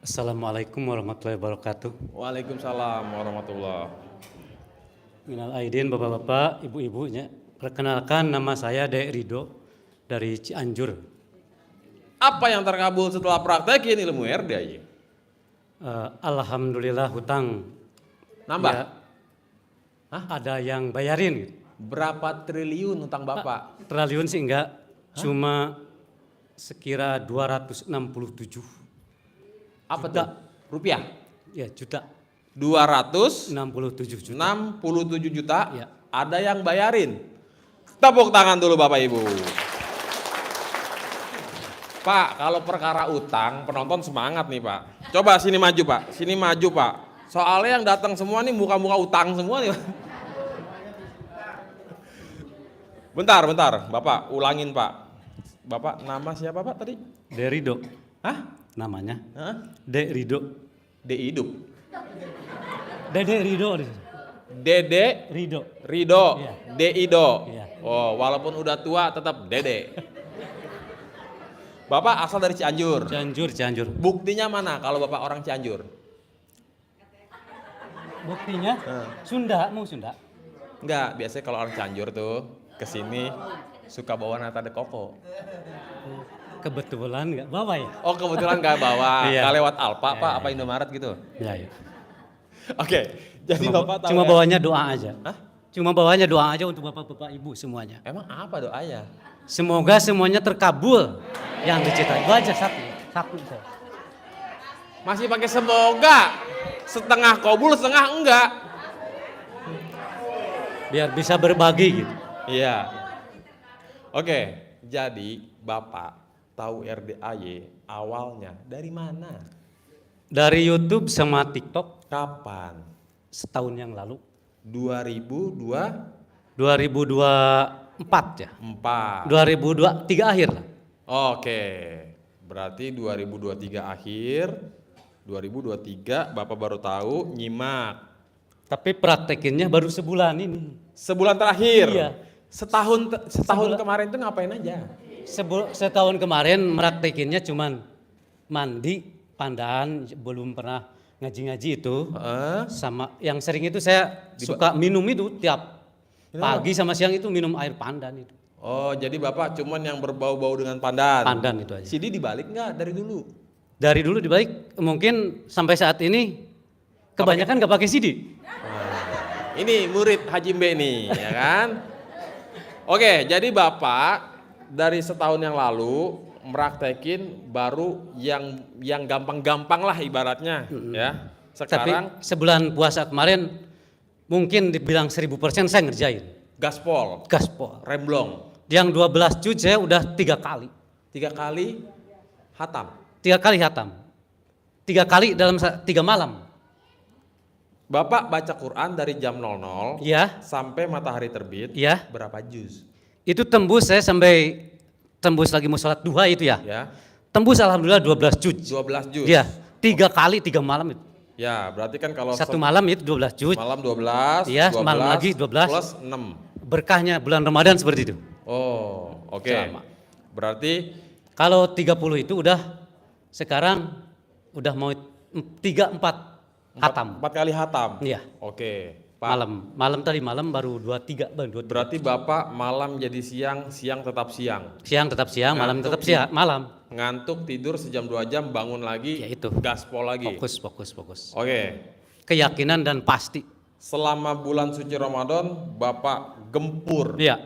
Assalamualaikum warahmatullahi wabarakatuh. Waalaikumsalam warahmatullah. Minal aidin bapak-bapak, ibu-ibunya. Perkenalkan nama saya Dek Rido dari Cianjur. Apa yang terkabul setelah praktekin ilmu RDAY? Alhamdulillah hutang Nambah? ya, ada yang bayarin gitu. Berapa triliun utang Bapak? Triliun sih enggak, cuma sekira 267 Apa juta. tuh? Rupiah? Ya, juta. 267 67 juta. juta. Ya. Ada yang bayarin. Tepuk tangan dulu Bapak Ibu. Pak, kalau perkara utang, penonton semangat nih Pak. Coba sini maju Pak, sini maju Pak. Soalnya yang datang semua nih muka-muka utang semua nih. Bentar, Bapak ulangin Pak. Bapak nama siapa Pak tadi? Dek Rido Hah? namanya. Hah? Dek Rido. De hidup. Dede Rido. Dede Rido. Rido. Iya. De Ido. Iya. Oh, walaupun udah tua tetap Dede. Bapak asal dari Cianjur. Cianjur. Buktinya mana kalau Bapak orang Cianjur? Buktinya Sunda, mau Sunda. Enggak, biasanya kalau orang Cianjur tuh kesini suka bawa nata de coco. Kebetulan nggak bawa ya? Oh, kebetulan nggak bawa, Iya. nggak lewat Alfa Iya, Pak, iya. apa Indomaret gitu. Ya, ya. Oke, jadi Bapak tahu Cuma ya? bawanya doa aja. Hah? Cuma bawanya doa aja untuk bapak-bapak ibu semuanya. Emang apa doanya? Semoga semuanya terkabul yang dicita. Itu aja satu. Saya. Masih pakai semoga. Setengah kabul, setengah enggak. Biar bisa berbagi gitu. Iya. Oke, jadi Bapak tahu RDAY awalnya dari mana? Dari YouTube sama TikTok Kapan? setahun yang lalu. 2024. 2024 ya. 2023 akhir lah. Oke. Berarti 2023 akhir, 2023 Bapak baru tahu nyimak. Tapi praktekinnya baru sebulan ini. Sebulan terakhir. Iya. Setahun Sebulan. kemarin tuh ngapain aja? Setahun kemarin praktekinnya cuman mandi, pandan, belum pernah ngaji-ngaji itu. Sama yang sering itu saya suka minum itu tiap pagi sama siang itu minum air pandan itu. Oh, jadi Bapak cuman yang berbau-bau dengan pandan. Pandan itu aja. CD dibalik nggak dari dulu? Dari dulu dibalik mungkin sampai saat ini kebanyakan nggak pakai CD. Ini murid Haji Mbe nih, ya kan? Oke, jadi Bapak dari setahun yang lalu meraktekin baru yang gampang-gampang lah ibaratnya, ya. Sekarang Tapi sebulan puasa kemarin mungkin dibilang 1000% saya ngerjain. gaspol, Gaspol. remblong, Yang 12 juz saya udah 3 kali. 3 kali hatam. 3 kali hatam. 3 kali dalam 3 malam. Bapak baca Quran dari jam 00 Ya, sampai matahari terbit, ya. berapa juz? Itu tembus saya sampai tembus lagi mau sholat duha itu ya. Ya, Tembus alhamdulillah 12 juz. 12 juz. Ya, 3 kali 3 malam itu. Ya, berarti kan kalau Satu malam itu 12 juz. malam 12, Iya, 12 malam lagi 12. plus 6. Berkahnya bulan Ramadan seperti itu. Oh, oke. Sama. Berarti Kalau 30 itu udah sekarang udah mau 3-4 hatam. 4 kali hatam. Iya. Oke, Pak. Malam tadi malam baru 23 baru 23. Berarti Bapak malam jadi siang, siang tetap siang. Siang tetap siang, malam Ngantuk tetap siang, malam. Ngantuk tidur sejam 2 jam, bangun lagi, Ya itu. gaspol lagi. Fokus. Oke. Keyakinan dan pasti. Selama bulan suci Ramadan Bapak gempur. Iya.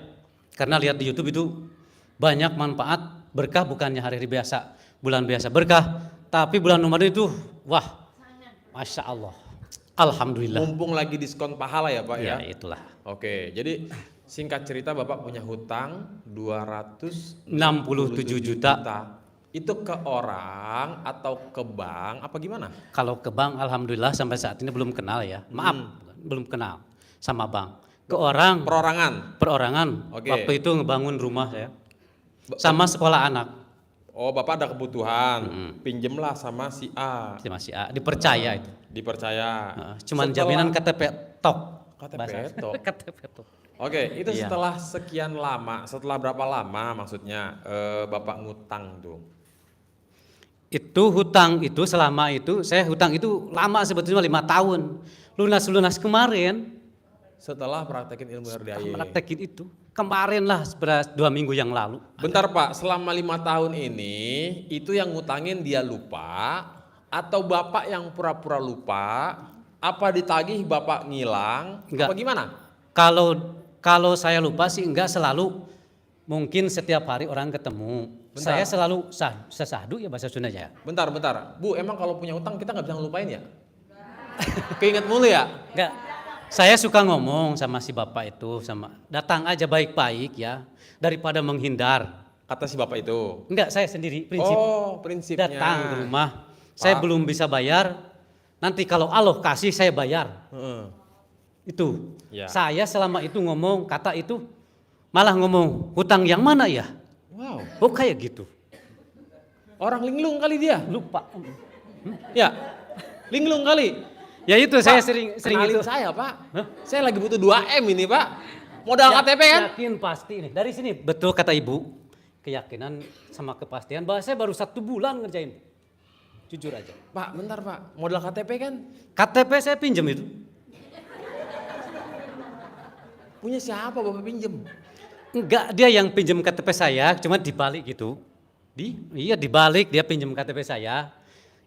Karena lihat di YouTube itu banyak manfaat, berkah bukannya hari-hari biasa, bulan biasa berkah, tapi bulan Ramadan itu wah, Masya Allah. Alhamdulillah. Mumpung lagi diskon pahala ya Pak ya. Ya itulah. Oke, jadi singkat cerita Bapak punya hutang 267 67 juta. Itu ke orang atau ke bank apa gimana? Kalau ke bank alhamdulillah sampai saat ini belum kenal ya. Maaf, belum kenal sama bank. Ke orang Perorangan. perorangan. Oke. Waktu itu ngebangun rumah saya. Sama sekolah anak. Oh, Bapak ada kebutuhan, pinjemlah sama si A. Masih dipercaya itu. Dipercaya. Cuman Setelah- jaminan KTP tok. KTP Bahasa- tok. KTP tok. Oke, itu Iya. setelah sekian lama, setelah berapa lama maksudnya Bapak ngutang tuh? Itu hutang itu selama itu saya hutang itu lama sebetulnya 5 tahun. Lunas kemarin Setelah praktekin ilmu RDAY. praktekin itu. Kemarin lah 2 minggu yang lalu. Bentar Pak, selama 5 tahun ini itu yang ngutangin dia lupa atau Bapak yang pura-pura lupa? Apa ditagih Bapak ngilang? Enggak. Apa gimana? Kalau saya lupa sih enggak selalu, mungkin setiap hari orang ketemu. Bentar. Saya selalu sesahdu ya bahasa Sundanya. Bentar. Bu, emang kalau punya utang kita nggak bisa ngelupain ya? Keinget mulu ya? Enggak. Saya suka ngomong sama si bapak itu, datang aja baik-baik ya, daripada menghindar. Kata si Bapak itu. Enggak, saya sendiri prinsip. Oh, prinsipnya. Datang ke rumah, saya belum bisa bayar, nanti kalau Allah kasih saya bayar. Heeh. Itu. Ya. Saya selama itu ngomong kata itu, malah ngomong hutang yang mana ya? Wow. Oh kayak gitu. Orang linglung kali dia. Lupa. Ya. Linglung kali. Ya itu Pak, saya sering kenalin itu. saya Pak. Hah? Saya lagi butuh 2M ini Pak. Modal KTP kan? Yakin pasti nih. Dari sini betul kata ibu. Keyakinan sama kepastian bahwa saya baru 1 bulan ngerjain. Jujur aja. Pak, bentar Pak. Modal KTP kan? KTP saya pinjam itu. Punya siapa Bapak pinjem? Enggak, dia yang pinjam KTP saya, cuma dibalik gitu. Iya dibalik dia pinjam KTP saya.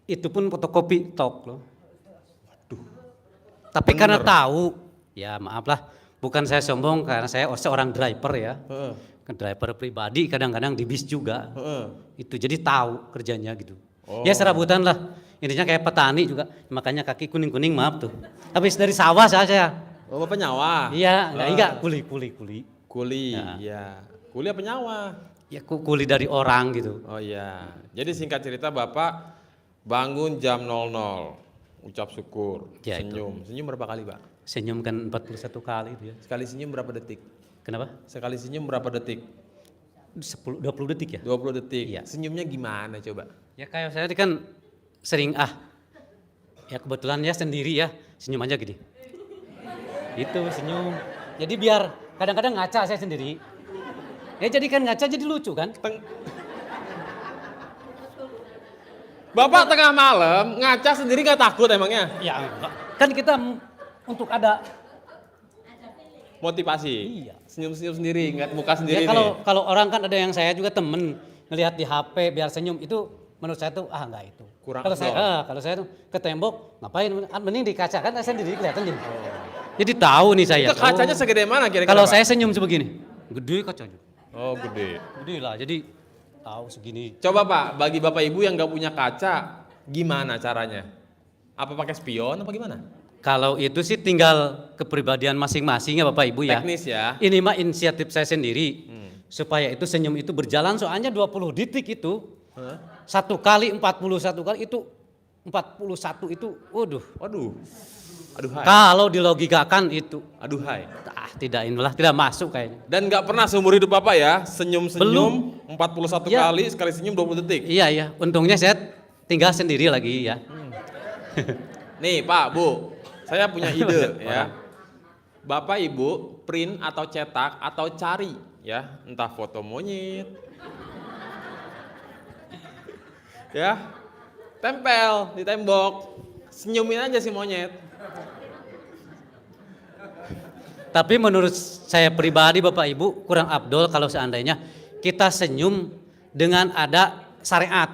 Itu pun fotokopi tok loh. Tapi Bener. karena tahu, ya maaf lah, bukan saya sombong karena saya seorang driver ya. Heeh. Driver pribadi kadang-kadang di bis juga. Heeh. Itu jadi tahu kerjanya gitu. Oh. Ya serabutan lah. Intinya kayak petani juga, makanya kaki kuning-kuning maaf tuh. Habis dari sawah saya. Oh, Bapak nyawa? Iya, Oh. enggak kuli. Kuli, Ya. ya. Kuli apa nyawa? Ya kuli dari orang gitu. Oh iya. Jadi singkat cerita Bapak bangun jam 00. Ucap syukur, Ya, itu. senyum. Senyum berapa kali Pak? Senyum kan 41 kali itu ya. Sekali senyum berapa detik? Kenapa? Sekali senyum berapa detik? 20 detik ya? 20 detik. Iya. Senyumnya gimana coba? Ya kayak saya kan sering ya kebetulan ya sendiri ya senyum aja gini. Itu senyum. Jadi biar kadang-kadang ngaca saya sendiri. Ya jadi kan ngaca jadi lucu kan? Bapak tengah malam ngaca sendiri nggak takut emangnya? Ya enggak. Kan kita untuk ada Motivasi. Iya. Senyum-senyum sendiri, ngeliat muka ya sendiri kalau orang kan ada yang saya juga temen ngelihat di HP biar senyum itu menurut saya tuh enggak itu. Kurang Kalau saya afdol. kalau saya tuh ke tembok ngapain mending di kaca kan saya sendiri kelihatan jadi. Jadi tahu nih saya. nih. Itu kacanya oh, segede mana kira-kira Kalau Pak? saya senyum sebegini. Gede kacanya. Oh gede. Gede lah. Jadi tahu segini. Coba Pak, bagi Bapak Ibu yang nggak punya kaca, gimana caranya? Apa pakai spion apa gimana? Kalau itu sih tinggal kepribadian masing-masing ya Bapak Ibu ya. Teknis ya. Ini mah inisiatif saya sendiri. Supaya itu senyum itu berjalan soalnya 20 detik itu. Hah? 1 kali 41 kali itu 41 itu waduh. Waduh. Aduh hai. Kalau dilogikakan itu Aduh hai. tidak masuk kayaknya. Dan nggak pernah seumur hidup Bapak ya, senyum-senyum 41 Ya. kali, sekali senyum 20 detik. Iya, untungnya saya tinggal sendiri lagi ya. Nih Pak, Bu, saya punya ide ya. Bapak Ibu print atau cetak atau cari ya, entah foto monyet. Ya, tempel di tembok, senyumin aja si monyet. Tapi menurut saya pribadi Bapak Ibu kurang afdol kalau seandainya kita senyum dengan ada syariat.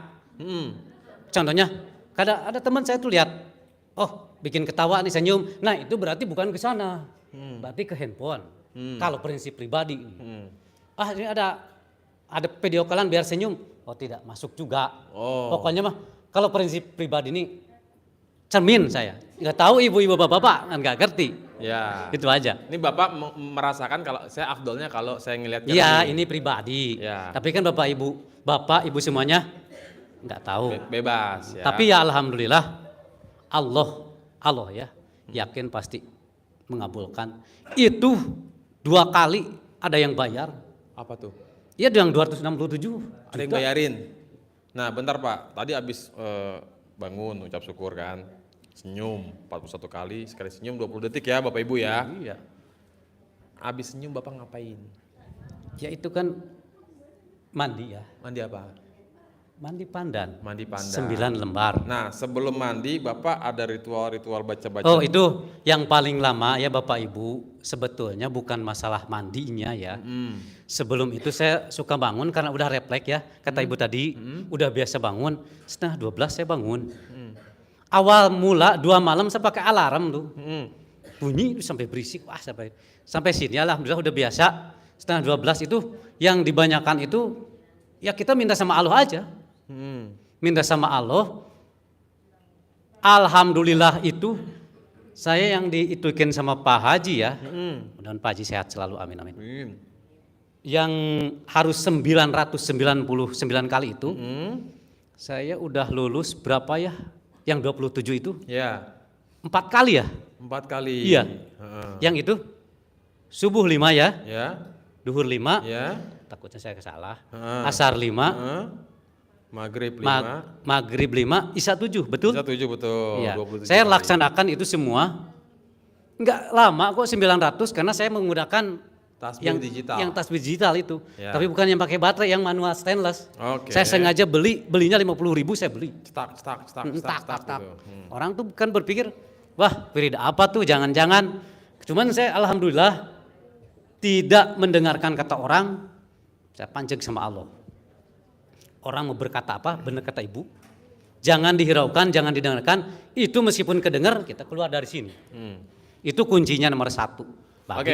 Contohnya, ada teman saya tuh lihat, oh bikin ketawa nih senyum, nah itu berarti bukan ke sana, berarti ke handphone. Kalau prinsip pribadi, ini ada video callan biar senyum, oh tidak masuk juga. Oh. Pokoknya mah kalau prinsip pribadi ini cermin saya, nggak tahu ibu-ibu bapak-bapak nggak ngerti, Ya. itu aja. Ini Bapak merasakan kalau saya afdolnya kalau saya ngelihat Iya ini pribadi, Ya. tapi kan bapak ibu semuanya nggak tahu. bebas ya. Tapi ya alhamdulillah Allah ya yakin pasti mengabulkan. Itu 2 kali ada yang bayar. Apa tuh? Ya yang 267 Ada yang juta. bayarin. Nah bentar Pak, tadi habis bangun ucap syukur kan, senyum 41 kali, sekali senyum 20 detik ya Bapak Ibu ya. Iya. Habis senyum Bapak ngapain? Ya itu kan mandi ya. Mandi apa? Mandi pandan. Mandi pandan. 9 lembar. Nah, sebelum mandi Bapak ada ritual-ritual baca-baca. Oh, itu yang paling lama ya Bapak Ibu, sebetulnya bukan masalah mandinya ya. Sebelum itu saya suka bangun karena udah refleks ya, kata Ibu tadi, udah biasa bangun, 11:30 saya bangun. Awal mula 2 malam saya pakai alarm tuh. Bunyi itu sampai berisik, wah sampai sini alhamdulillah udah biasa. 11:30 itu yang dibanyakan itu ya kita minta sama Allah aja. Minta sama Allah. Alhamdulillah itu saya yang diitukin sama Pak Haji ya. Mudah-mudahan Pak Haji sehat selalu, amin amin. Yang harus 999 kali itu, saya udah lulus berapa ya? Yang 27 itu? Ya. 4 kali ya? 4 kali. Iya. Yang itu subuh 5 ya? Ya. Duhur 5. Ya. Takutnya saya kesalah. Asar 5. Maghrib 5. Maghrib 5, Isya 7, betul? Isya 7 betul. Iya. 27 Saya kali. laksanakan itu semua. Enggak lama kok 900 karena saya menggunakan Tasbih yang digital. Yang tasbih digital itu. Ya. Tapi bukan yang pakai baterai, yang manual stainless. Oke. Saya sengaja belinya 50.000 saya beli. Tak. Tak. Orang tuh kan berpikir, wah wirid apa tuh, jangan-jangan. Cuman saya alhamdulillah tidak mendengarkan kata orang, saya pancing sama Allah. Orang mau berkata apa, benar kata Ibu, jangan dihiraukan, jangan didengarkan. Itu meskipun kedengar, kita keluar dari sini. Itu kuncinya nomor 1. Oke.